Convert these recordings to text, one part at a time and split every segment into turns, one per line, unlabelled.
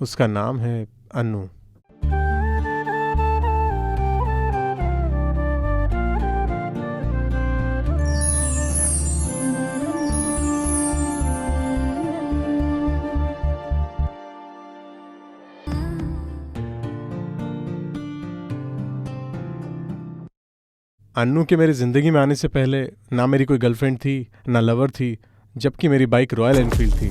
उसका नाम है अन्नू। अन्नू के मेरी ज़िंदगी में आने से पहले ना मेरी कोई गर्लफ्रेंड थी ना लवर थी, जबकि मेरी बाइक रॉयल एनफील्ड थी।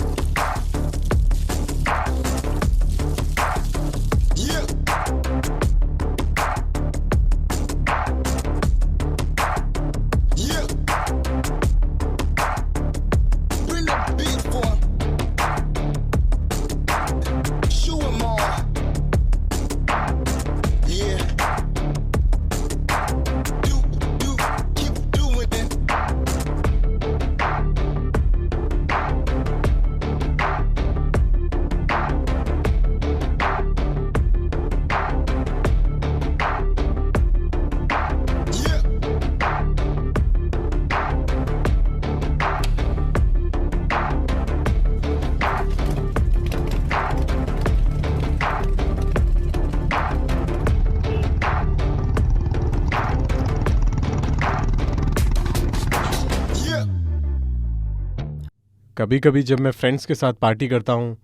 कभी कभी जब मैं फ्रेंड्स के साथ पार्टी करता हूँ,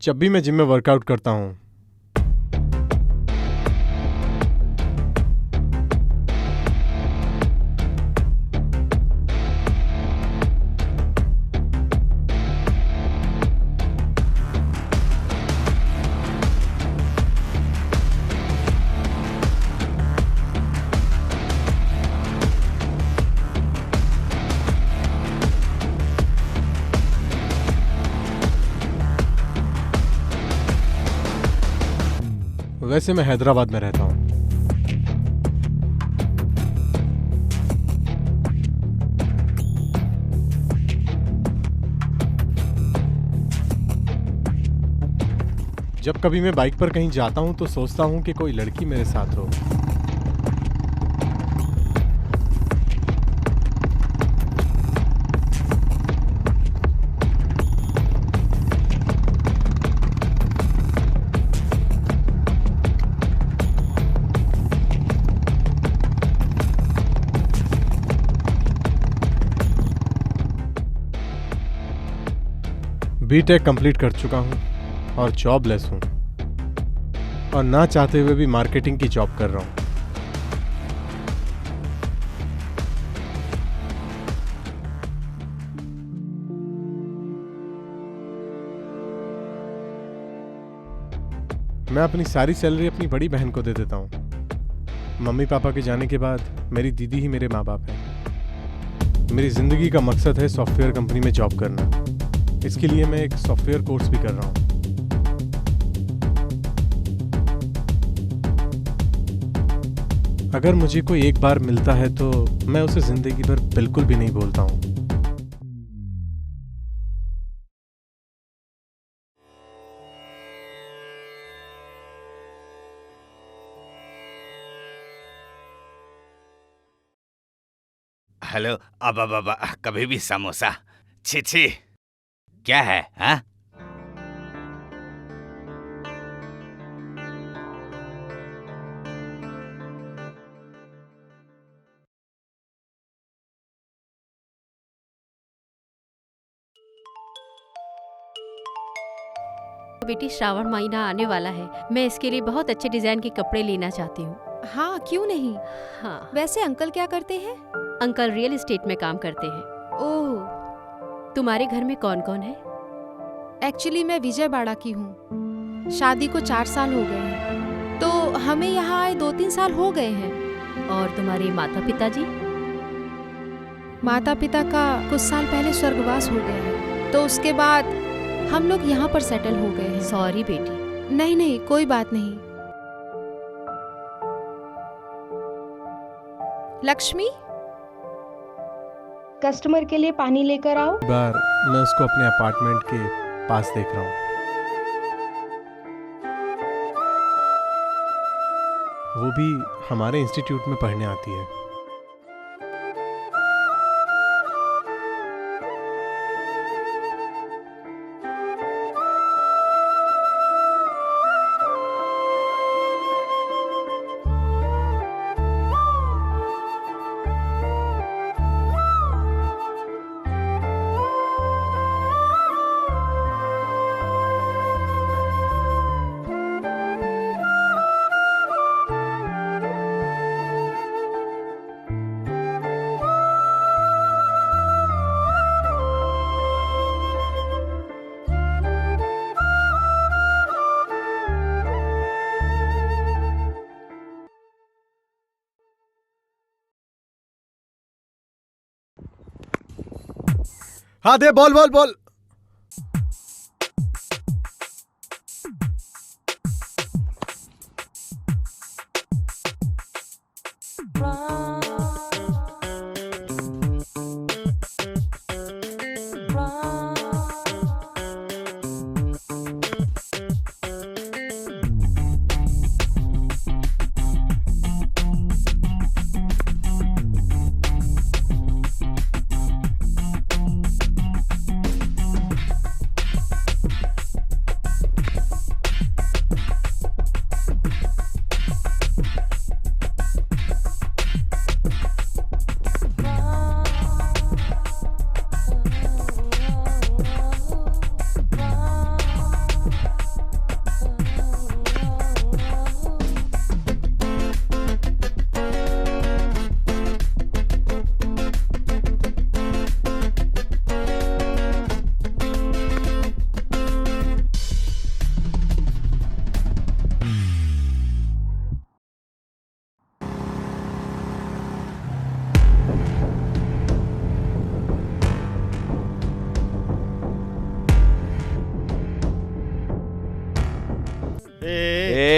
जब भी मैं जिम में वर्कआउट करता हूँ, वैसे मैं हैदराबाद में रहता हूँ। जब कभी मैं बाइक पर कहीं जाता हूँ तो सोचता हूँ कि कोई लड़की मेरे साथ हो। बीटेक कंप्लीट कर चुका हूँ और जॉबलेस हूँ, और ना चाहते हुए भी मार्केटिंग की जॉब कर रहा हूँ। मैं अपनी सारी सैलरी अपनी बड़ी बहन को दे देता हूँ। मम्मी पापा के जाने के बाद मेरी दीदी ही मेरे माँ बाप हैं। मेरी ज़िंदगी का मकसद है सॉफ्टवेयर कंपनी में जॉब करना। इसके लिए मैं एक सॉफ्टवेयर कोर्स भी कर रहा हूँ। अगर मुझे कोई एक बार मिलता है तो मैं उसे ज़िंदगी भर बिल्कुल भी नहीं भूलता हूँ।
हेलो। अब कभी भी समोसा। छी छी, क्या है? हाँ,
बेटी, श्रावण महीना आने वाला है। मैं इसके लिए बहुत अच्छे डिजाइन के कपड़े लेना चाहती हूँ।
हाँ, क्यों नहीं।
हाँ,
वैसे अंकल क्या करते हैं?
अंकल रियल एस्टेट में काम करते हैं।
ओह,
तुम्हारे घर में कौन कौन है?
एक्चुअली मैं विजयवाड़ा की हूँ। शादी को 4 साल हो गए हैं, तो हमें यहाँ आए 2-3 साल हो गए हैं।
और तुम्हारे माता पिताजी?
माता पिता का कुछ साल पहले स्वर्गवास हो गया है, तो उसके बाद हम लोग यहाँ पर सेटल हो गए हैं।
सॉरी बेटी।
नहीं नहीं, कोई बात नहीं। लक्ष्मी,
कस्टमर के लिए पानी लेकर आओ।
एक बार मैं उसको अपने अपार्टमेंट के पास देख रहा हूँ। वो भी हमारे इंस्टीट्यूट में पढ़ने आती है। हाँ दे, बोल बोल बोल।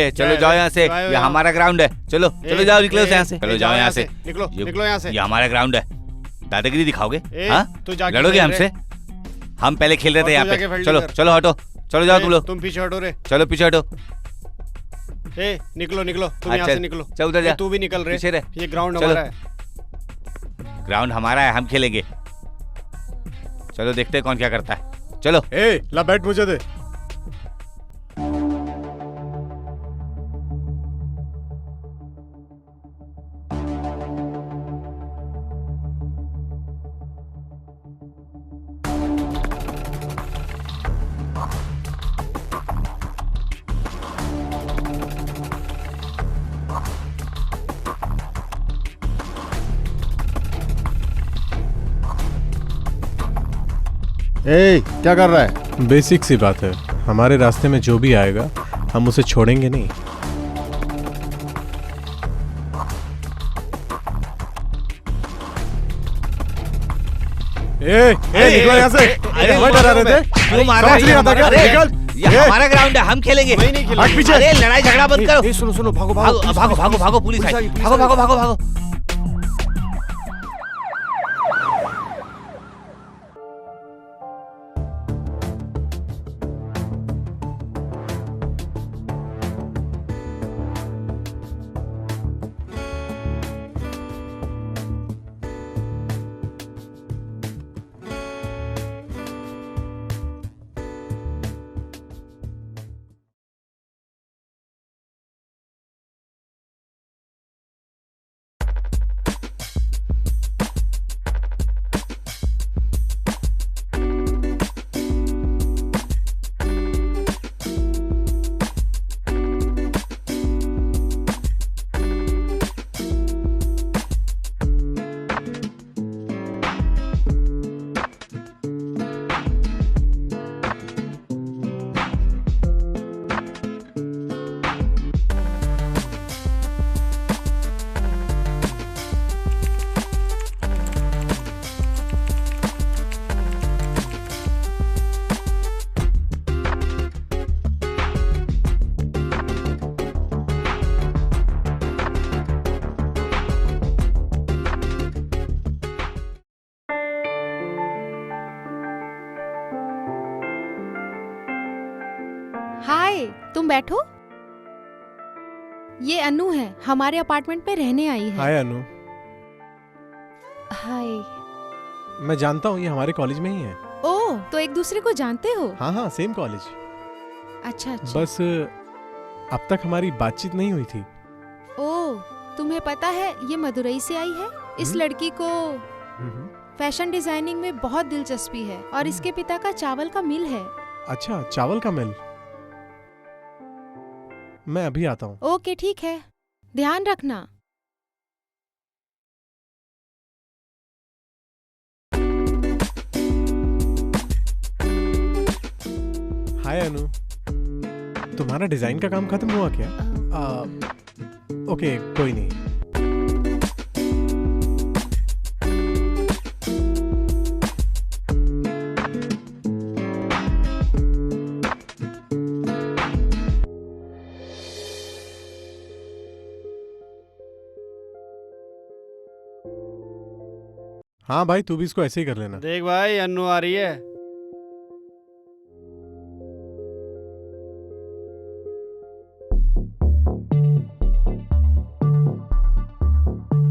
चलो जाओ यहाँ से, ये हमारा ग्राउंड है। चलो चलो जाओ, निकलो यहाँ से, चलो जाओ यहाँ से,
निकलो निकलो यहाँ से।
ये हमारा ग्राउंड है। दादागिरी दिखाओगे? हाँ,
तू जाके
लड़ोगे
खेल
हमसे? हम पहले खेल रहे थे
और
यहाँ
तू जाके
पे।
फील्ड
चलो
कर।
चलो हटो, चलो जाओ तुम लोग,
तुम पीछे हटो रे।
चलो पीछे हटो।
निकलो निकलो, तुम
हाँ,
यहाँ
चल,
से निकलो।
चल उधर जा,
तू भी निकल रे।
पीछे रह।
ये ग्राउंड
चलो।
हमारा है।
ग्राउंड हमारा है, हम खेलेंगे। चलो देखते हैं कौन क्या करता है। चलो
ला बैट मुझे दे।
क्या कर रहा है?
बेसिक सी बात है, हमारे रास्ते में जो भी आएगा हम उसे छोड़ेंगे नहीं। निकलो यहाँ से।
अरे
मैं डरा रहे थे,
क्यों मार रहा है?
समझ नहीं आता क्या?
अरे,
निकल।
ये हमारा ग्राउंड है, हम खेलेंगे।
वही नहीं खेलेंगे।
हट पीछे।
अरे लड़ाई झगड़ा बंद करो।
सुनो सुनो, भागो
भागो भागो भागो भागो, पुलिस आई। भागो भागो भागो भागो।
हाय, तुम बैठो। ये अनु है, हमारे अपार्टमेंट में रहने आई है।
हाय अनु,
हाय।
मैं जानता हूँ ये हमारे कॉलेज में ही है।
ओह, तो एक दूसरे को जानते हो?
हाँ हाँ, सेम कॉलेज।
अच्छा अच्छा।
बस अब तक हमारी बातचीत नहीं हुई थी।
ओह, तुम्हें पता है ये मदुरई से आई है। इस लड़की को फैशन डिजाइनिंग में बहुत दिलचस्पी है और इसके पिता का चावल का मिल है।
अच्छा, चावल का मिल। मैं अभी आता हूँ।
ओके ठीक है, ध्यान रखना।
हाय अनु, तुम्हारा डिजाइन का काम खत्म हुआ क्या? ओके, कोई नहीं। हाँ भाई, तू भी इसको ऐसे ही कर लेना।
देख भाई, अन्नू आ रही है।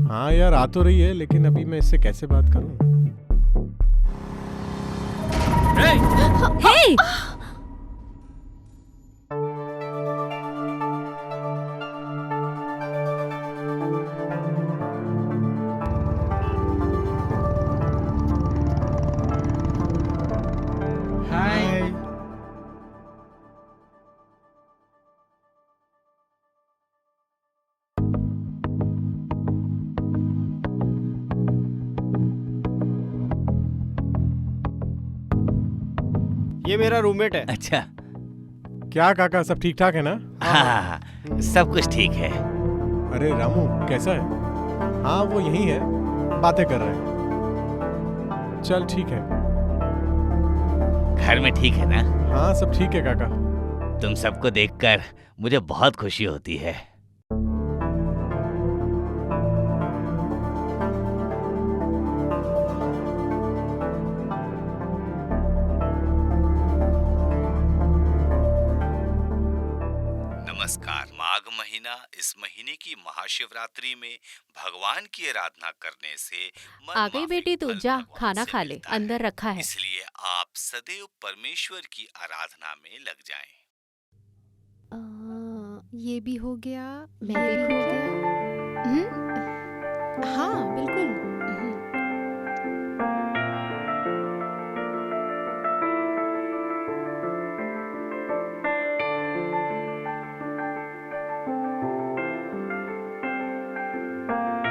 हाँ यार, आ तो रही है, लेकिन अभी मैं इससे कैसे बात करूं?
हे!
हाय। ये मेरा रूममेट है।
अच्छा।
क्या काका, सब ठीक ठाक है ना?
हाँ, सब कुछ ठीक है।
अरे रामू, कैसा है? हाँ, वो यहीं है, बातें कर रहे हैं। चल ठीक है।
घर में ठीक है ना?
हाँ, सब ठीक है काका।
तुम सबको देखकर मुझे बहुत खुशी होती है। नमस्कार। माघ महीना, इस महीने की महाशिवरात्रि में भगवान की आराधना करने से मन
आ गई
माफी
बेटी, तू
फल
जा,
भगवान
खाना
से
खा ले,
मिलता है।
अंदर रखा है।
इसलिए आप सदैव परमेश्वर की आराधना में लग जाएं।
ये भी हो गया,
मैं
ये भी
देखूं
हो
क्या?
गया। हाँ बिल्कुल।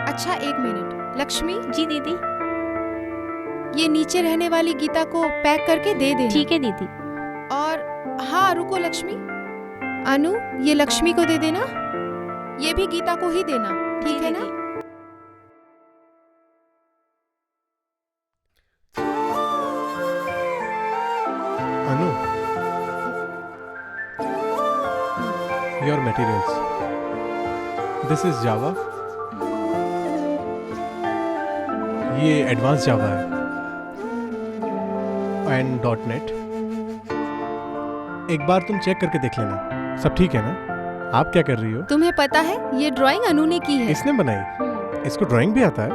अच्छा, एक मिनट। लक्ष्मी,
जी दीदी।
ये नीचे रहने वाली गीता को पैक करके दे देना।
ठीक है दीदी।
और हाँ, रुको लक्ष्मी। अनु, ये लक्ष्मी को दे देना। ये भी गीता को ही देना, ठीक
जी
है ना?
दीदी।
Anu, your materials. This is Java. ये एडवांस जावा है एंड .NET। एक बार तुम चेक करके देख लेना, सब ठीक है ना? आप क्या कर रही हो?
तुम्हें पता है, ये ड्राइंग अनु ने की है।
इसने बनाई? इसको ड्राइंग भी आता है?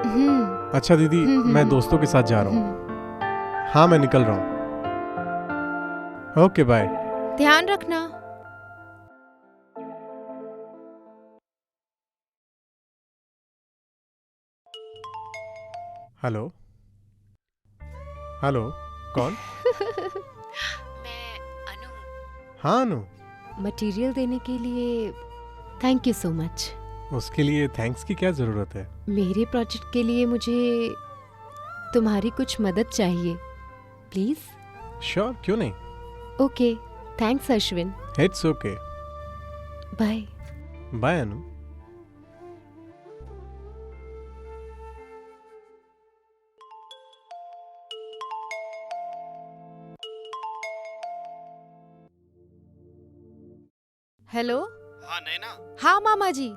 अच्छा दीदी, मैं दोस्तों के साथ जा रहा हूँ। हाँ, मैं निकल रहा हूँ। Okay, bye.
ध्यान रखना।
हेलो हेलो, कौन?
मैं अनु।
हाँ अनु,
मटेरियल देने के लिए थैंक यू सो मच।
उसके लिए थैंक्स की क्या जरूरत है?
मेरे प्रोजेक्ट के लिए मुझे तुम्हारी कुछ मदद चाहिए, प्लीज।
श्योर, क्यों नहीं।
Okay, thanks Ashwin.
It's okay.
Bye.
Bye Anu.
Hello.
हाँ नैना,
हाँ मामा जी,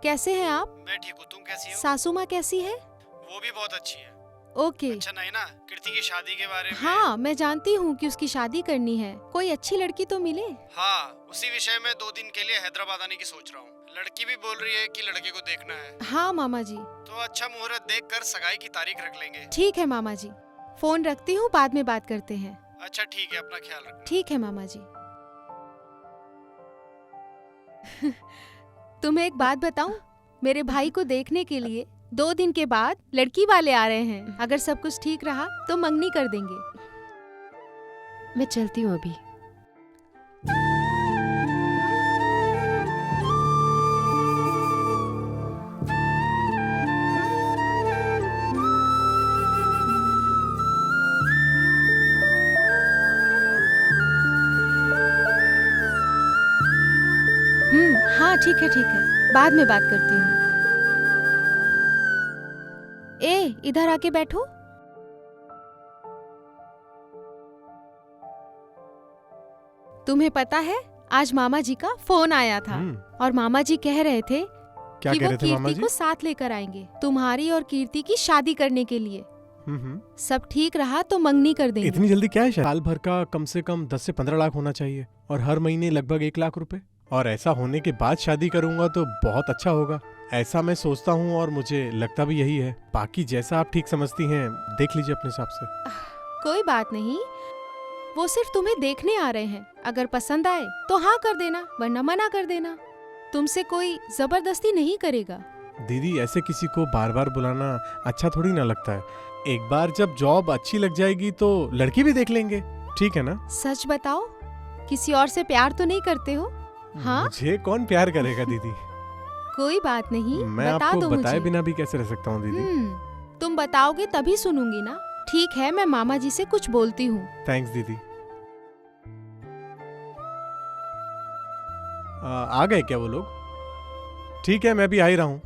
कैसे हैं आप?
मैं ठीक हूँ। तुम कैसी हो?
सासू माँ कैसी है?
वो भी बहुत अच्छी है।
ओके।
अच्छा नैना, कीर्ति की शादी के बारे में।
हाँ, मैं जानती हूँ कि उसकी शादी करनी है। कोई अच्छी लड़की तो मिले।
हाँ, उसी विषय में 2 दिन के लिए हैदराबाद आने की सोच रहा हूँ। लड़की भी बोल रही है कि लड़के को देखना है।
हाँ मामा जी।
तो अच्छा मुहूर्त देखकर सगाई की तारीख रख लेंगे।
ठीक है मामा जी, फोन रखती हूँ, बाद में बात करते हैं।
अच्छा ठीक है, अपना ख्याल रखना।
ठीक है मामा जी। तुम्हें एक बात बताऊं, मेरे भाई को देखने के लिए 2 दिन के बाद लड़की वाले आ रहे हैं। अगर सब कुछ ठीक रहा तो मंगनी कर देंगे।
मैं चलती हूँ अभी।
हाँ ठीक है, बाद में बात करती हूँ। ए, इधर आके बैठो। तुम्हें पता है, आज मामा जी का फोन आया था और मामा जी कह रहे थे
क्या
कि
कह
वो
रहे थे मामा
कीर्ति
जी?
को साथ लेकर आएंगे तुम्हारी और कीर्ति की शादी करने के लिए। सब ठीक रहा तो मंगनी कर देंगे।
इतनी जल्दी क्या है? साल भर का कम से कम 10 से 15 लाख होना चाहिए और हर महीने लगभग 1 लाख रुपए। और ऐसा होने के बाद शादी करूंगा तो बहुत अच्छा होगा, ऐसा मैं सोचता हूँ और मुझे लगता भी यही है। बाकी जैसा आप ठीक समझती हैं देख लीजिए अपने हिसाब से।
कोई बात नहीं, वो सिर्फ तुम्हें देखने आ रहे हैं। अगर पसंद आए तो हाँ कर देना, वरना मना कर देना। तुमसे कोई जबरदस्ती नहीं करेगा।
दीदी ऐसे किसी को बार बार बुलाना अच्छा थोड़ी ना लगता है। एक बार जब जॉब अच्छी लग जाएगी तो लड़की भी देख लेंगे, ठीक है ना?
सच बताओ, किसी और से प्यार तो नहीं करते हो? हाँ?
मुझे कौन प्यार करेगा दीदी?
कोई बात नहीं,
मैं
बता
आपको
दो
बताए
मुझे।
बिना भी कैसे रह सकता हूँ दीदी?
तुम बताओगे तभी सुनूंगी ना। ठीक है, मैं मामा जी से कुछ बोलती हूँ।
थैंक्स दीदी। आ गए क्या वो लोग? ठीक है, मैं भी आ ही रहा हूँ।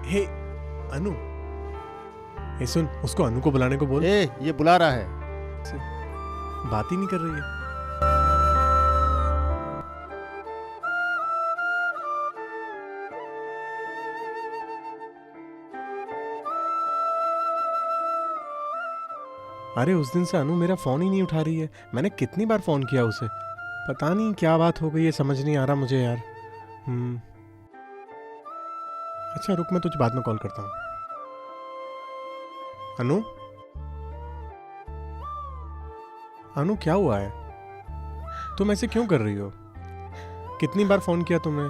हे अनु, हे सुन, उसको अनु को बुलाने को बोल।
ये बुला रहा है।
बात ही नहीं कर रही है। अरे उस दिन से अनु मेरा फोन ही नहीं उठा रही है। मैंने कितनी बार फोन किया उसे, पता नहीं क्या बात हो गई है, समझ नहीं आ रहा मुझे यार। अच्छा रुक, मैं तुझे बाद में कॉल करता हूँ। अनु, अनु क्या हुआ है? तुम ऐसे क्यों कर रही हो? कितनी बार फोन किया तुमने,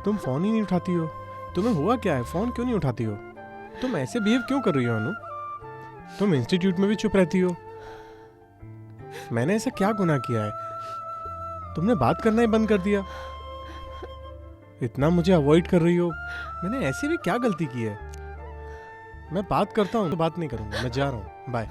तुम फोन ही नहीं उठाती हो। तुम्हें हुआ क्या है? फोन क्यों नहीं उठाती हो? तुम ऐसे बिहेव क्यों कर रही हो अनु? तुम इंस्टीट्यूट में भी चुप रहती हो। मैंने ऐसा क्या गुनाह किया है? तुमने बात करना ही बंद कर दिया, इतना मुझे अवॉइड कर रही हो। मैंने ऐसी भी क्या गलती की है? मैं बात करता हूँ तो बात नहीं करूंगा, मैं जा रहा हूँ, बाय।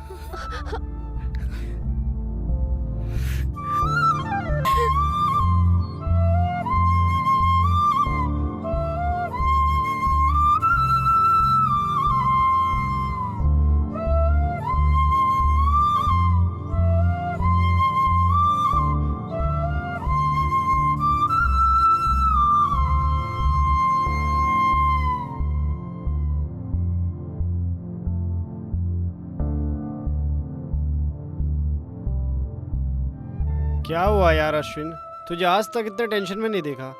क्या हुआ यार अश्विन, तुझे आज तक इतने टेंशन में नहीं देखा।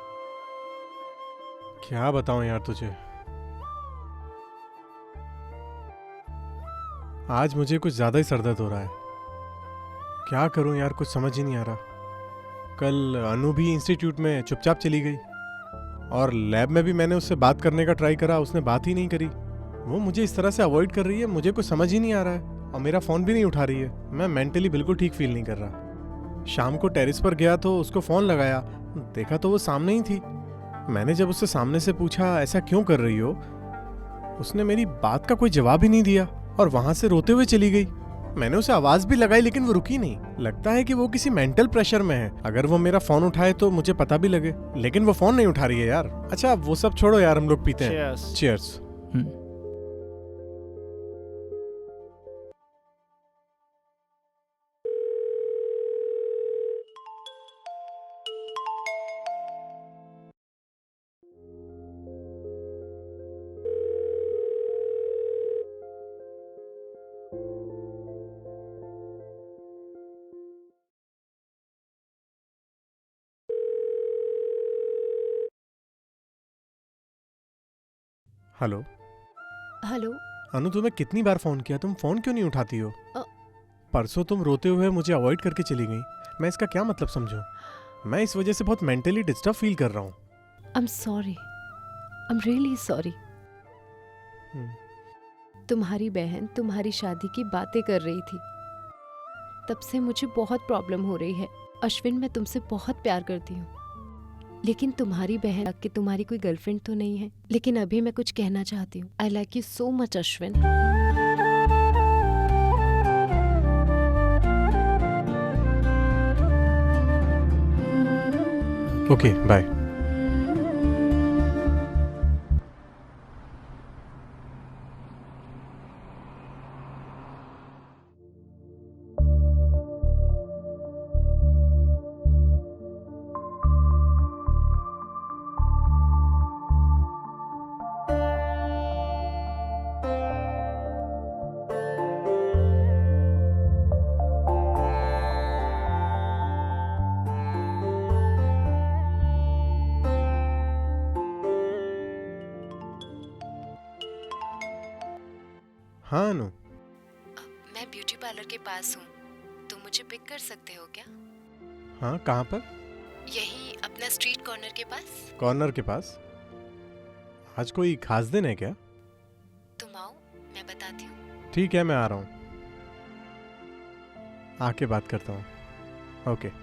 क्या बताऊं यार तुझे, आज मुझे कुछ ज्यादा ही सरदर्द हो रहा है। क्या करूं यार, कुछ समझ ही नहीं आ रहा। कल अनु भी इंस्टीट्यूट में चुपचाप चली गई और लैब में भी मैंने उससे बात करने का ट्राई करा, उसने बात ही नहीं करी। वो मुझे इस तरह से अवॉइड कर रही है, मुझे कुछ समझ ही नहीं आ रहा है। और मेरा फोन भी नहीं उठा रही है। मैं मेंटली बिल्कुल ठीक फील नहीं कर रहा। शाम को टेरेस पर गया तो उसको फोन लगाया, देखा तो वो सामने ही थी। मैंने जब उससे सामने से पूछा ऐसा क्यों कर रही हो, उसने मेरी बात का कोई जवाब ही नहीं दिया और वहां से रोते हुए चली गई। मैंने उसे आवाज भी लगाई लेकिन वो रुकी नहीं। लगता है कि वो किसी मेंटल प्रेशर में है। अगर वो मेरा फोन उठाए तो मुझे पता भी लगे, लेकिन वो फोन नहीं उठा रही है यार। अच्छा वो सब छोड़ो यार, हम लोग पीते हैं।
Cheers.
Cheers. Hello
hello.
Anu, तुम्हें कितनी बार फोन किया, तुम फोन क्यों नहीं उठाती हो?
अ-
परसों तुम रोते हुए मुझे अवॉइड करके चली गई। मैं इसका क्या मतलब समझूं? मैं इस वजह से बहुत मेंटली डिस्टर्ब फील कर रहा हूँ।
I am sorry, I am really sorry. तुम्हारी बहन तुम्हारी शादी की बातें कर रही थी, तब से मुझे बहुत प्रॉब्लम हो रही है। अश्विन, मैं तुमसे बहुत प्यार करती हूँ, लेकिन तुम्हारी बहन कि तुम्हारी कोई गर्लफ्रेंड तो नहीं है। लेकिन अभी मैं कुछ कहना चाहती हूँ। I like you so much Ashwin.
Okay, bye. हाँ अनु,
मैं ब्यूटी पार्लर के पास हूँ, तुम मुझे पिक कर सकते हो क्या?
हाँ कहाँ पर?
यही अपना स्ट्रीट कॉर्नर के पास।
कॉर्नर के पास? आज कोई खास दिन है क्या?
तुम आओ, मैं बताती हूँ।
ठीक है, मैं आ रहा हूँ, आके बात करता हूँ। ओके।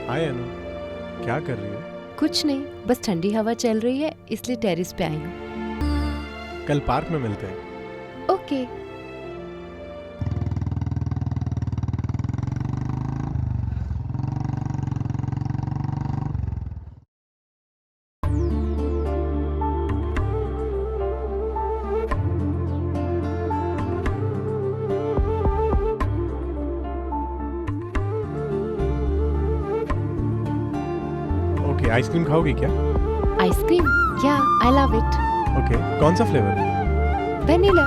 हाय अनु, क्या कर रही हो?
कुछ नहीं, बस ठंडी हवा चल रही है, इसलिए टेरेस पे आई हूँ।
कल पार्क में मिलते हैं।
ओके।
ओके, आइसक्रीम खाओगी क्या?
आइसक्रीम? या, आई लव इट।
ओके, कौन सा फ्लेवर?
वेनिला।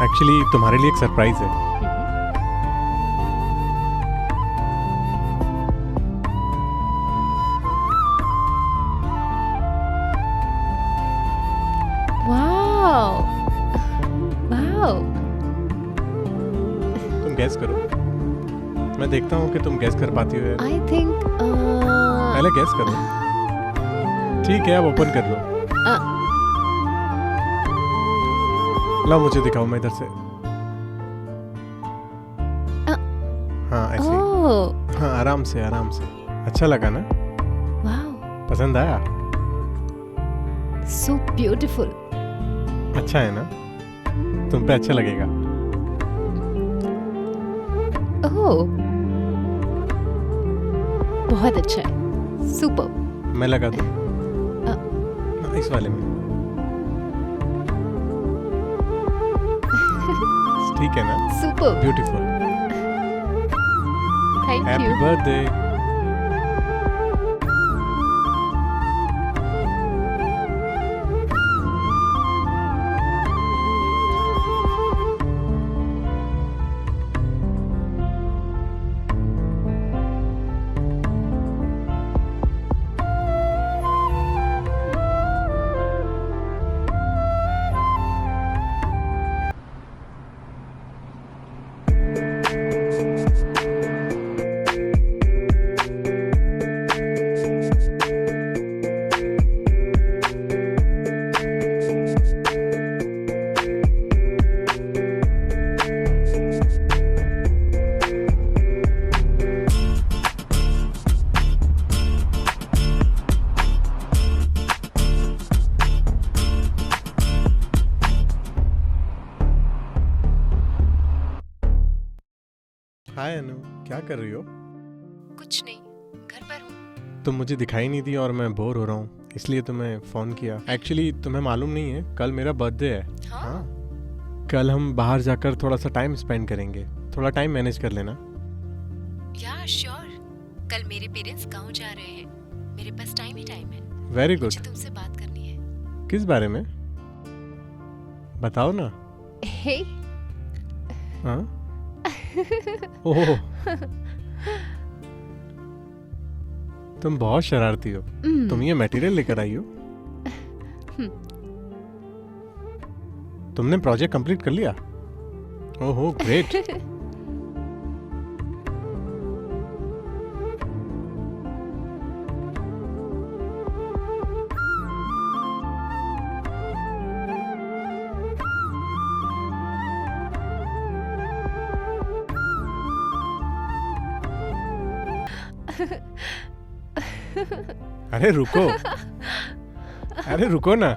एक्चुअली तुम्हारे लिए एक सरप्राइज है।
Wow, wow.
तुम गैस करो, मैं देखता हूँ कि तुम गैस कर पाती हो या नहीं।
आई थिंक
पहले गैस करो। ठीक है, अब ओपन कर लो। लो मुझे दिखाओ, मैं इधर से। हाँ ऐसे।
ओह
हाँ आराम से आराम से। अच्छा लगा ना?
वाओ,
पसंद आया?
So beautiful.
अच्छा है ना? तुम पे अच्छा लगेगा।
ओह बहुत अच्छा है, सुपर।
मैं लगा दूं? हाँ, इस वाले में। ठीक है ना?
Super,
beautiful.
Thank
happy
you.
Birthday. Hi Anu, क्या कर रही हो?
कुछ नहीं, घर पर हूँ।
तुम मुझे दिखाई नहीं दी और मैं बोर हो रहा हूँ, इसलिए तुम्हें फोन किया। एक्चुअली तुम्हें मालूम नहीं है, कल मेरा बर्थडे है। हाँ, कल हम बाहर जाकर थोड़ा सा टाइम स्पेंड करेंगे। थोड़ा टाइम मैनेज कर लेना।
या श्योर। कल मेरे पेरेंट्स गांव जा रहे हैं, मेरे पास टाइम ही टाइम है।
Very good.
मुझे तुमसे बात करनी है।
किस बारे में? बताओ ना।
हे
हाँ? ओह, तुम बहुत शरारती हो। तुम ये मटेरियल लेकर आई हो? तुमने प्रोजेक्ट कंप्लीट कर लिया? ओहो ग्रेट। अरे रुको, अरे रुको ना।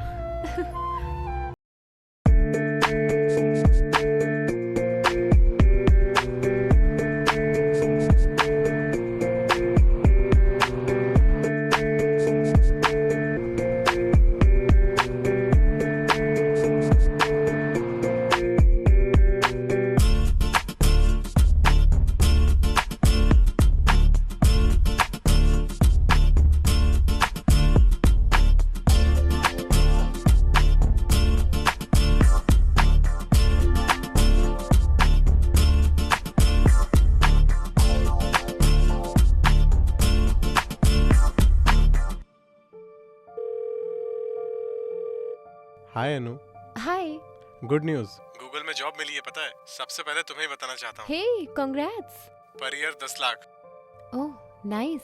हाय अनु।
हाय।
गुड न्यूज, गूगल में जॉब मिली है, पता है? सबसे पहले तुम्हें ही बताना चाहता हूँ।
Hey congrats.
Per year 10 lakh.
Oh nice.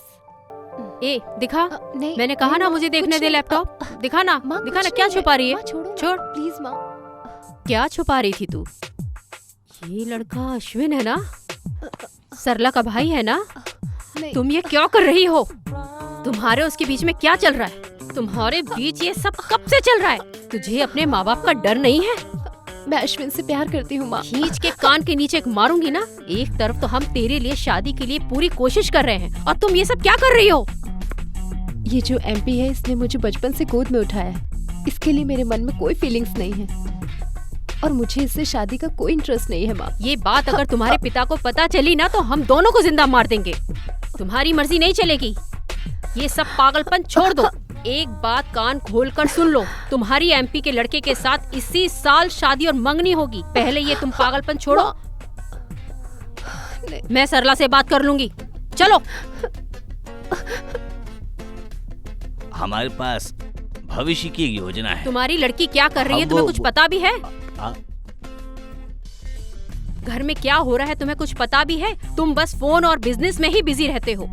ए दिखा,
नहीं,
मैंने कहा
नहीं,
ना
माँ,
मुझे देखने
कुछ
दे
नहीं।
लैपटॉप। दिखा ना,
माँ,
दिखा ना,
कुछ
क्या
नहीं
छुपा रही
माँ,
है?
छोड़ो ना,
छोड़।
प्लीज माँ।
क्या छुपा रही थी तू? ये लड़का अश्विन है ना, सरला का भाई है ना?
नहीं।
तुम ये क्या कर रही हो? तुम्हारे उसके बीच में क्या चल रहा है? तुम्हारे बीच ये सब कब से चल रहा है? तुझे अपने माँ बाप का डर नहीं है?
मैं अश्विन से प्यार करती हूँ माँ।
खींच के कान के नीचे मारूंगी ना। एक तरफ तो हम तेरे लिए शादी के लिए पूरी कोशिश कर रहे हैं और तुम ये सब क्या कर रही हो?
ये जो एमपी है, इसने मुझे बचपन से गोद में उठाया है। इसके लिए मेरे मन में कोई फीलिंग्स नहीं है और मुझे इससे शादी का कोई इंटरेस्ट नहीं है माँ।
ये बात अगर तुम्हारे पिता को पता चली ना तो हम दोनों को जिंदा मार देंगे। तुम्हारी मर्जी नहीं चलेगी। ये सब पागलपन छोड़ दो। एक बात कान खोलकर सुन लो, तुम्हारी एमपी के लड़के के साथ इसी साल शादी और मंगनी होगी। पहले ये तुम पागलपन छोड़ो। मैं सरला से बात कर लूंगी। चलो।
हमारे पास भविष्य की एक योजना है।
तुम्हारी लड़की क्या कर रही है,
हम
तुम्हें
वो-
कुछ पता भी है?
आ-
घर में क्या हो रहा है तुम्हें कुछ पता भी है? तुम बस फोन और बिजनेस में ही बिजी रहते हो।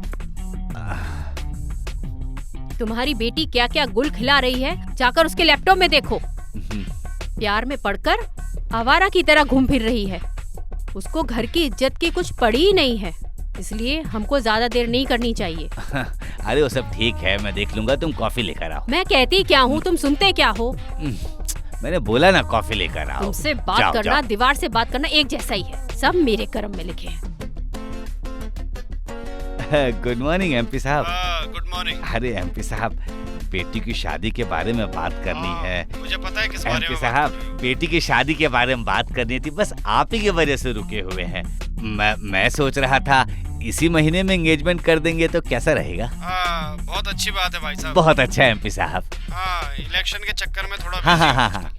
तुम्हारी बेटी क्या क्या गुल खिला रही है जाकर उसके लैपटॉप में देखो। प्यार में पड़कर आवारा की तरह घूम फिर रही है। उसको घर की इज्जत की कुछ पड़ी ही नहीं है, इसलिए हमको ज्यादा देर नहीं करनी चाहिए।
अरे वो सब ठीक है, मैं देख लूंगा। तुम कॉफी लेकर आओ।
मैं कहती क्या हूँ, तुम सुनते क्या हो?
मैंने बोला ना कॉफी लेकर आओ।
तुमसे बात
जाओ,
करना
जाओ।
दीवार से बात करना एक जैसा ही है। सब मेरे कर्म में लिखे हैं।
गुड मॉर्निंग एमपी साहब।
Good morning.
अरे एमपी साहब, बेटी की शादी के बारे में बात करनी है।
मुझे पता है किस बारे
एमपी
में
साहब, बेटी की शादी के बारे में बात करनी थी, बस आप ही की वजह से रुके हुए हैं। मैं सोच रहा था इसी महीने में एंगेजमेंट कर देंगे तो कैसा रहेगा?
बहुत अच्छी बात है भाई साहब।
बहुत अच्छा है एमपी साहब।
इलेक्शन के चक्कर में थोड़ा
हाँ हाँ हाँ हाँ,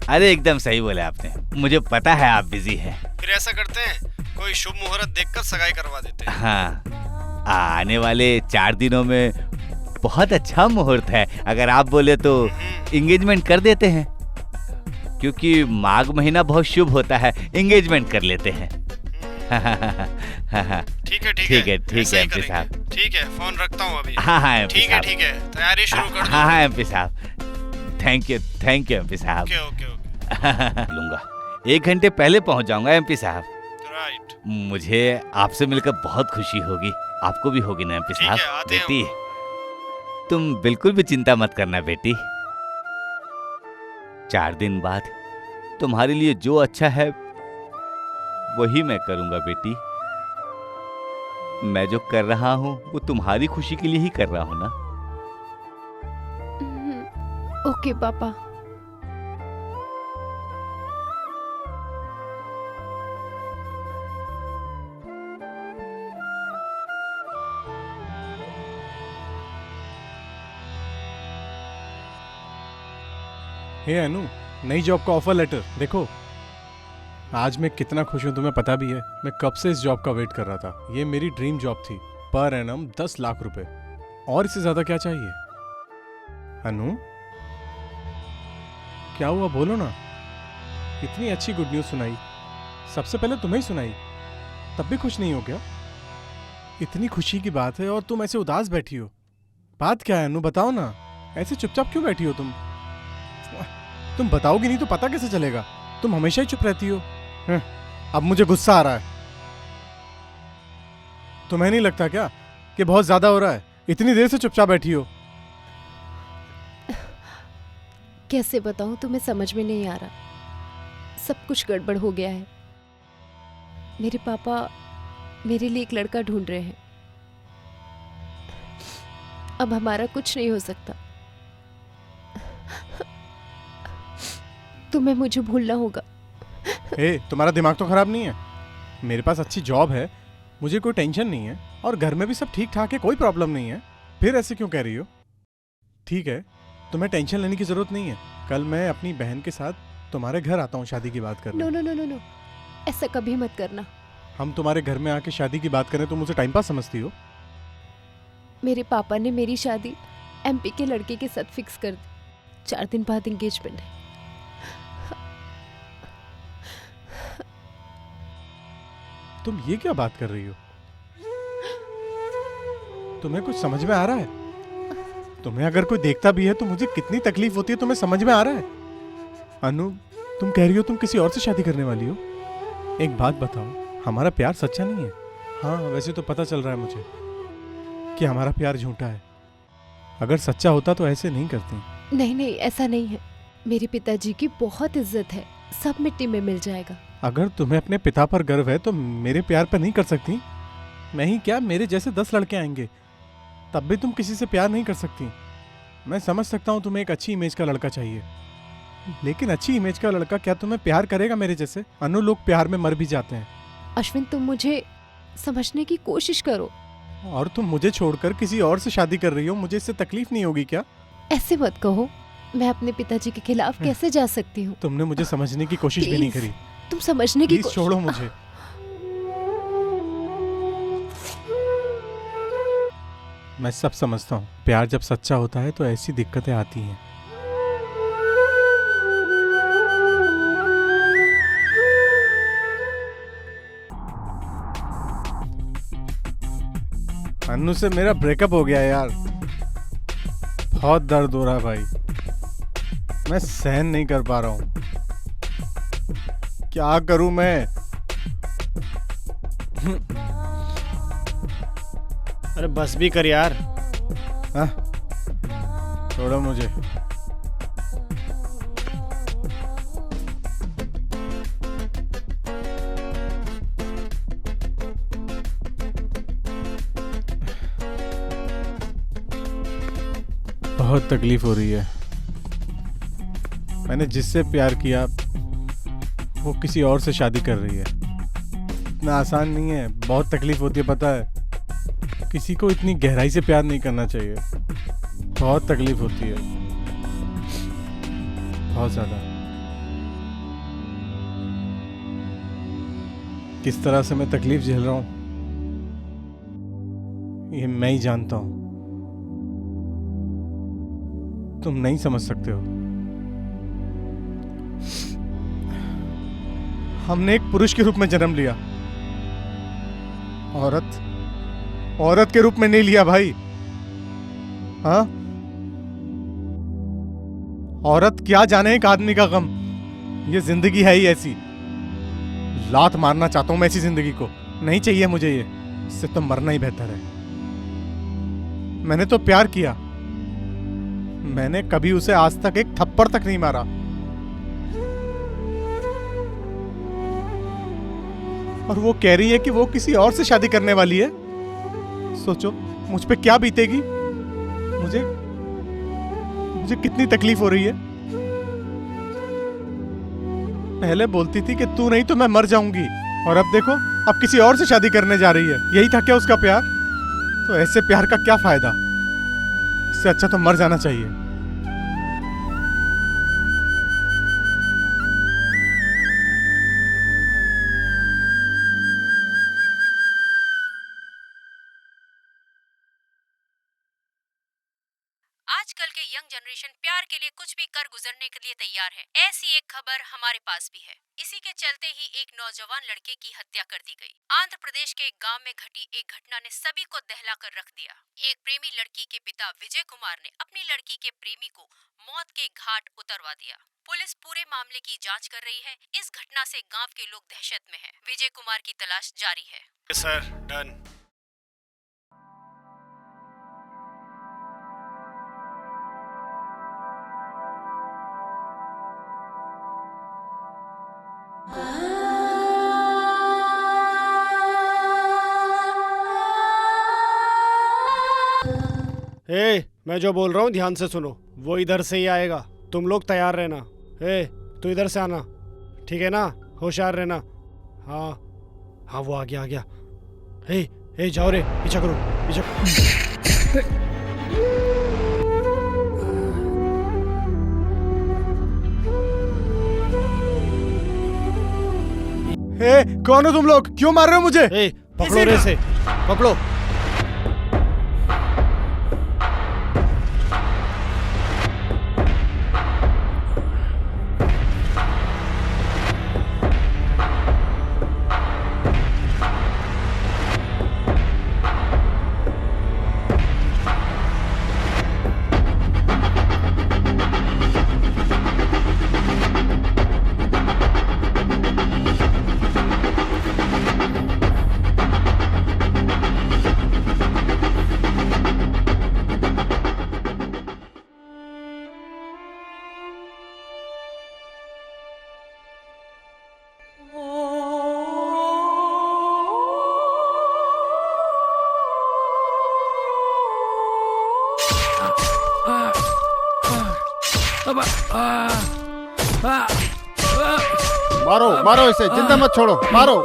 अरे एकदम सही बोले आपने। मुझे पता है आप बिजी हैं।
फिर ऐसा करते हैं, कोई शुभ मुहूर्त देखकर सगाई करवा देते हैं।
हाँ, आने वाले 4 दिनों में बहुत अच्छा मुहूर्त है। अगर आप बोले तो एंगेजमेंट कर देते हैं, क्योंकि माघ महीना बहुत शुभ होता है। एंगेजमेंट कर लेते हैं।
ठीक है
ठीक है
ऐसा ही
एमपी
करेंगे।
साहब।
ठीक है, फोन रखता हूँ अभी।
हाँ एमपी
ठीक है
साहब।
तैयारी शुरू कर दो।
हाँ एमपी साहब, थैंक यू एमपी साहब।
ओके।
लूंगा, 1 घंटे पहले पहुंच जाऊंगा एमपी साहब।
राइट।
मुझे आपसे मिलकर बहुत खुशी होगी। आपको भी होगी ना एमपी
ठीक
साहब?
है, आते हैं
बेटी, तुम बिल्कुल भी चिंता मत करना बेटी। 4 दिन बाद तुम्हारे लिए जो अच्छा है वही मैं करूंगा बेटी। मैं जो कर रहा हूं वो तुम्हारी खुशी के लिए ही कर रहा हूं ना।
ओके पापा।
हे अनु, नई जॉब का ऑफर लेटर देखो। आज मैं कितना खुश हूं तुम्हें पता भी है। मैं कब से इस जॉब का वेट कर रहा था। ये मेरी ड्रीम जॉब थी। पर एनम 10 लाख रुपए, और इससे ज्यादा क्या चाहिए? अनु, क्या हुआ बोलो ना। इतनी अच्छी गुड न्यूज सुनाई, सबसे पहले तुम्हें ही सुनाई, तब भी खुश नहीं हो क्या? इतनी खुशी की बात है और तुम ऐसे उदास बैठी हो। बात क्या है अनु, बताओ ना। ऐसे चुपचाप क्यों बैठी हो तुम? तुम बताओगी नहीं तो पता कैसे चलेगा? तुम हमेशा ही चुप रहती हो। अब मुझे गुस्सा आ रहा है। तुम्हें नहीं लगता क्या कि बहुत ज्यादा हो रहा है? इतनी देर से चुपचाप बैठी हो।
कैसे बताऊं, तुम्हें समझ में नहीं आ रहा। सब कुछ गड़बड़ हो गया है। मेरे पापा मेरे लिए एक लड़का ढूंढ रहे हैं। अब हमारा कुछ नहीं हो सकता। तुम्हें मुझे भूलना होगा।
तुम्हारा दिमाग तो खराब नहीं है? मेरे पास अच्छी जॉब है, मुझे कोई टेंशन नहीं है, और घर में भी सब ठीक ठाक है, कोई प्रॉब्लम नहीं है। फिर ऐसे क्यों कह रही हो? ठीक है, तुम्हें टेंशन लेने की जरूरत नहीं है। कल मैं अपनी बहन के साथ तुम्हारे घर आता हूँ शादी की बात करने।
No no no no no, ऐसा कभी मत करना।
हम तुम्हारे घर में आके शादी की बात करें तो मुझे टाइम पास समझती हो?
मेरे पापा ने मेरी शादी एमपी के लड़के के साथ फिक्स कर दी। 4 दिन बाद एंगेजमेंट है।
तुम ये क्या बात कर रही हो? तुम्हें कुछ समझ में आ रहा है? तुम्हें अगर कोई देखता भी है तो मुझे कितनी तकलीफ होती है, तुम्हें समझ में आ रहा है? अनु, तुम कह रही हो तुम किसी और से शादी करने वाली हो? एक बात बताओ, हमारा प्यार सच्चा नहीं है? हाँ, वैसे तो पता चल रहा है मुझे कि हमारा प्यार झूठा है। अगर सच्चा होता तो ऐसे नहीं करती।
नहीं नहीं, ऐसा नहीं है। मेरे पिताजी की बहुत इज्जत है, सब मिट्टी में मिल जाएगा।
अगर तुम्हें अपने पिता पर गर्व है तो मेरे प्यार पर नहीं कर सकती? मैं ही क्या, मेरे जैसे 10 लड़के आएंगे, तब भी तुम किसी से प्यार नहीं कर सकती। मैं समझ सकता हूँ तुम्हें एक अच्छी इमेज का लड़का चाहिए, लेकिन अच्छी इमेज का लड़का क्या तुम्हें प्यार करेगा मेरे जैसे? अनु, लोग प्यार में मर भी जाते हैं।
अश्विन, तुम मुझे समझने की कोशिश करो।
और तुम मुझे छोड़कर किसी और से शादी कर रही हो, मुझे इससे तकलीफ नहीं होगी क्या?
ऐसे मत कहो। मैं अपने पिताजी के खिलाफ कैसे जा सकती हूँ?
तुमने मुझे समझने की कोशिश भी नहीं
Please,
करी।
तुम समझने की
प्लीज छोड़ो मुझे। मैं सब समझता हूँ। प्यार जब सच्चा होता है तो ऐसी दिक्कतें आती हैं। अन्नू से मेरा ब्रेकअप हो गया यार। बहुत दर्द हो रहा है भाई, मैं सहन नहीं कर पा रहा हूँ। क्या करूं मैं?
अरे बस भी कर यार।
हाँ? छोड़ो मुझे। बहुत तकलीफ हो रही है। मैंने जिससे प्यार किया वो किसी और से शादी कर रही है। इतना आसान नहीं है, बहुत तकलीफ होती है, पता है। किसी को इतनी गहराई से प्यार नहीं करना चाहिए। बहुत तकलीफ होती है, बहुत ज्यादा। किस तरह से मैं तकलीफ झेल रहा हूं ये मैं ही जानता हूं, तुम नहीं समझ सकते हो। हमने एक पुरुष के रूप में जन्म लिया, औरत के रूप में नहीं लिया भाई। हाँ, औरत क्या जाने एक आदमी का गम। ये जिंदगी है ही ऐसी। लात मारना चाहता हूं मैं ऐसी जिंदगी को। नहीं चाहिए मुझे ये, इससे तो मरना ही बेहतर है। मैंने तो प्यार किया, मैंने कभी उसे आज तक एक थप्पड़ तक नहीं मारा। और वो कह रही है कि वो किसी और से शादी करने वाली है। सोचो मुझ पे क्या बीतेगी। मुझे कितनी तकलीफ हो रही है। पहले बोलती थी कि तू नहीं तो मैं मर जाऊंगी, और अब देखो, अब किसी और से शादी करने जा रही है। यही था क्या उसका प्यार? तो ऐसे प्यार का क्या फायदा? इससे अच्छा तो मर जाना चाहिए।
आजकल के यंग जनरेशन प्यार के लिए कुछ भी कर गुजरने के लिए तैयार है। ऐसी एक खबर हमारे पास भी है। इसी के चलते ही एक नौजवान लड़के की हत्या कर दी गई। आंध्र प्रदेश के एक गांव में घटी एक घटना ने सभी को दहला कर रख दिया। एक प्रेमी लड़की के पिता विजय कुमार ने अपनी लड़की के प्रेमी को मौत के घाट उतरवा दिया। पुलिस पूरे मामले की जांच कर रही है। इस घटना से गांव के लोग दहशत में हैं। विजय कुमार की तलाश जारी है।
Sir done. मैं जो बोल रहा हूँ ध्यान से सुनो। वो इधर से ही आएगा, तुम लोग तैयार रहना। तू इधर से आना, ठीक है ना? होशियार रहना। हाँ हाँ, वो आ गया। जाओ रे, पीछा करो, पीछा।
कौन हो तुम लोग? क्यों मार रहे हो मुझे?
पकड़ो रे से, पकड़ो।
मारो इसे, जिंदा मत छोड़ो, मारो।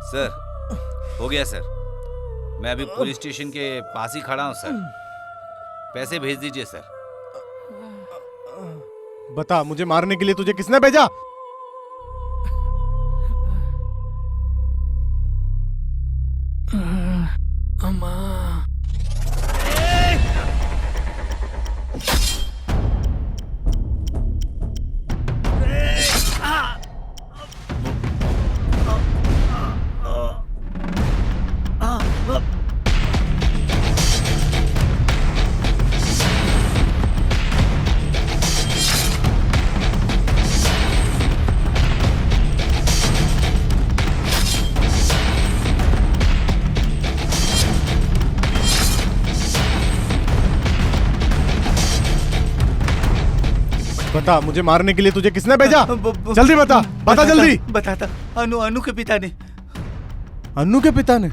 सर, हो गया सर। मैं अभी पुलिस स्टेशन के पास ही खड़ा हूँ सर। पैसे भेज दीजिए सर।
बता, मुझे मारने के लिए तुझे किसने भेजा?
अम्मा।
बता, मुझे मारने के लिए तुझे किसने भेजा? जल्दी बता, बता जल्दी।
बताता। अनु के पिता ने।
अन्नू के पिता ने?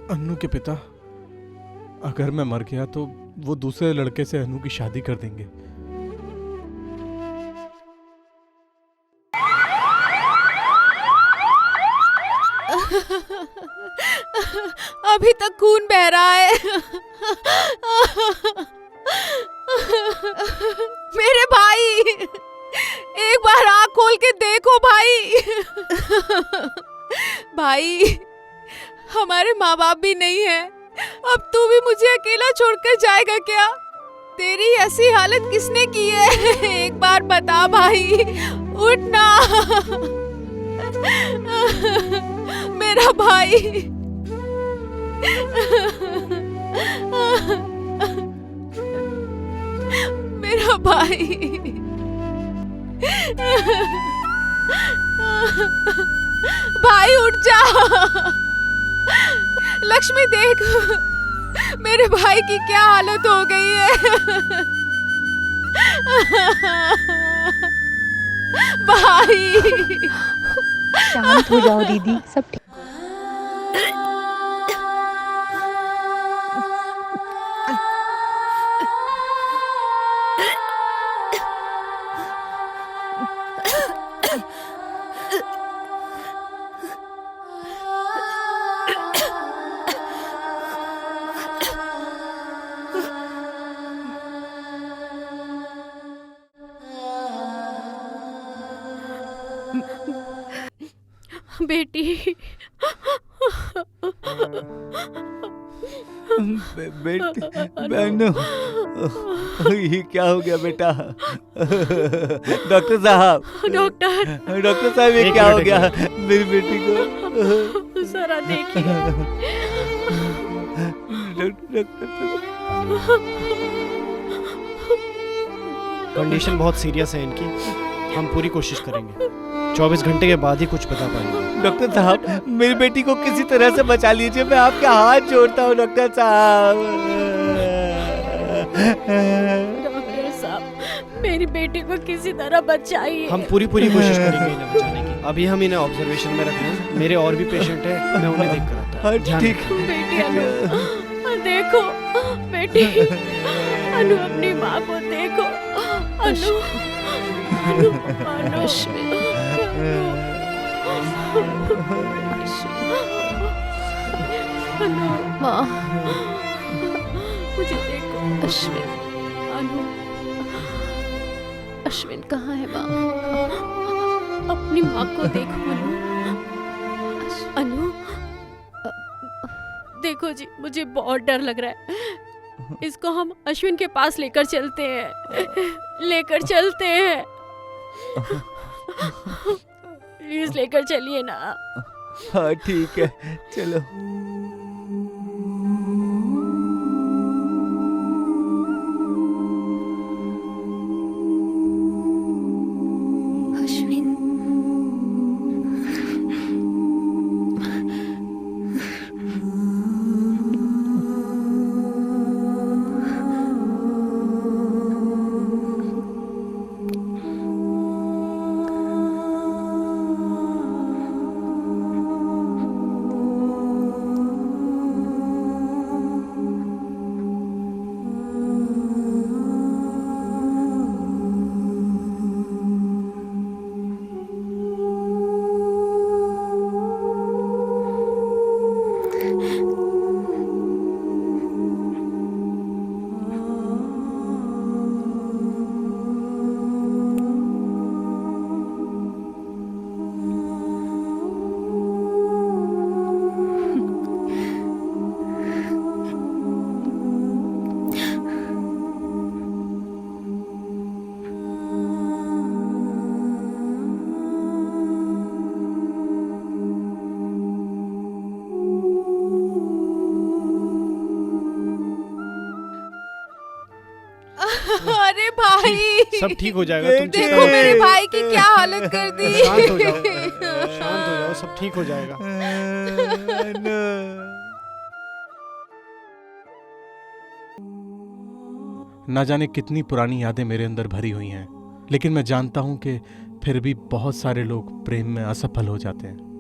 अन्नू के पिता, अगर मैं मर गया तो वो दूसरे लड़के से अन्नू की शादी कर देंगे।
अभी तक खून बह रहा है। मेरे भाई, एक बार आँख खोल के देखो भाई। भाई, हमारे माँ बाप भी नहीं है, अब तू भी मुझे अकेला छोड़कर जाएगा क्या? तेरी ऐसी हालत किसने की है? एक बार बता भाई, उठना। मेरा भाई। मेरा भाई। भाई उठ जा। लक्ष्मी देख, मेरे भाई की क्या हालत हो गई है। भाई,
शांत हो जाओ दीदी, सब ठीक।
बेटी।
बहनों, ये क्या हो गया बेटा? डॉक्टर साहब, डॉक्टर साहब, ये क्या हो गया मेरी बेटी को?
जरा देखिए।
कंडीशन बहुत सीरियस है इनकी, हम पूरी कोशिश करेंगे। 24 घंटे के बाद ही कुछ बता पाएंगे।
डॉक्टर साहब, मेरी बेटी को किसी तरह से बचा लीजिए, मैं आपके हाथ जोड़ता हूँ डॉक्टर साहब।
डॉक्टर साहब, मेरी बेटी को किसी तरह बचाइए।
हम पूरी कोशिश करेंगे इन्हें बचाने की। अभी हम इन्हें ऑब्जर्वेशन में रख रहे हैं। मेरे और भी पेशेंट हैं, मैं उन्हें देख कर आता हूं। ध्यान
ठीक।
रखो।
बेटी अनु, देखो बेटी, अनु अपनी माँ को देखो। अनु, अनु,
माँ,
मुझे देखो।
अश्विन,
अनु,
अश्विन कहाँ है माँ?
अपनी माँ को देखो अनु। अनु, देखो जी, मुझे बहुत डर लग रहा है। इसको हम अश्विन के पास लेकर चलते हैं, लेकर चलते हैं। प्लीज लेकर चलिए ना।
हाँ ठीक है, चलो।
अश्विन,
अरे भाई
सब ठीक हो जाएगा, तुम चिंता
देखो
मत
मेरे
करो।
भाई की क्या हालत कर दी।
शांत हो जाओ, शांत हो जाओ, सब ठीक हो जाएगा।
ना जाने कितनी पुरानी यादें मेरे अंदर भरी हुई हैं, लेकिन मैं जानता हूं कि फिर भी बहुत सारे लोग प्रेम में असफल हो जाते हैं।